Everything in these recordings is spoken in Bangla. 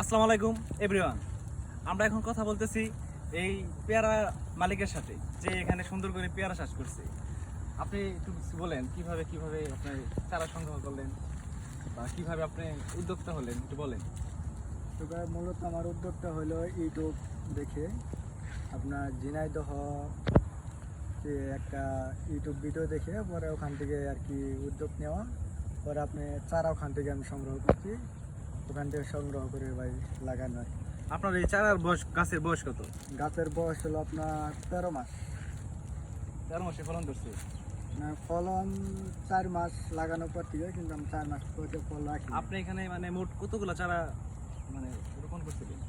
আসসালামু আলাইকুম এভরিওয়ান। আমরা এখন কথা বলতেছি এই পেয়ারা মালিকের সাথে, যে এখানে সুন্দর করে পেয়ারা চাষ করছে। আপনি একটু বলেন কিভাবে কিভাবে আপনি চারা সংগ্রহ করলেন বা কিভাবে আপনি উদ্যোক্তা হলেন, একটু বলেন। তবে মূলত আমার উদ্যোগটা হলো ইউটিউব দেখে, আপনার ঝিনাইদহ যে একটা ইউটিউব ভিডিও দেখে পরে ওখান থেকে আর কি উদ্যোগ নেওয়া। পরে আপনি চারা ওখান থেকে আমি সংগ্রহ করছি, ওখান থেকে সংগ্রহ করে ভাই লাগানো আর কি। আপনার এই চারার বয়স, গাছের বয়স কত? গাছের বয়স হলো আপনার 13 মাস। 13 মাসে ফলন ধরছে। ফলন 4 মাস লাগানোর পর থেকে, কিন্তু আমি 4 মাস পরে ফল রাখি। আপনি এখানে মানে মোট কতগুলো চারা মানে রোপণ করছিলেন?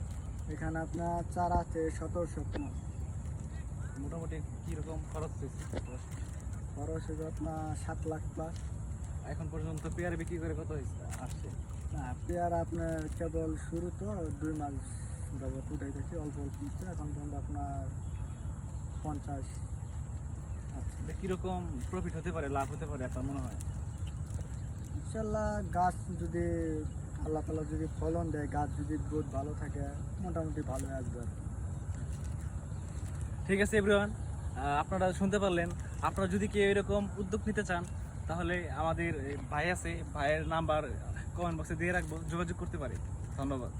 এখানে আপনার চারা আছে 1700 মাস। মোটামুটি কীরকম খরচ হয়েছে? খরচ হলো আপনার 7 লাখ প্লাস। এখন পর্যন্ত পেয়ারা বিক্রি করে কত হয়েছে আসছে? না, পেয়ারা আপনার কেবল শুরু তো 2 মাস যাবত উঠাইতেছি, অল্প অল্প নিচ্ছে। এখন পর্যন্ত আপনার 50। আচ্ছা, কীরকম প্রফিট হতে পারে, লাভ হতে পারে আপনার মনে হয়? ইনশাল্লাহ গাছ যদি আল্লাহ তালা যদি ফলন দেয়, গাছ যদি গ্রোথ ভালো থাকে, মোটামুটি ভালো আসবে আর কি। ঠিক আছে এভরিওয়ান, আপনারা শুনতে পারলেন। আপনারা যদি কেউ এরকম উদ্যোগ নিতে চান তাহলে আমাদের ভাই আছে, ভাইয়ের নাম্বার কমেন্ট বক্সে দিয়ে রাখবো, যোগাযোগ করতে পারে। ধন্যবাদ।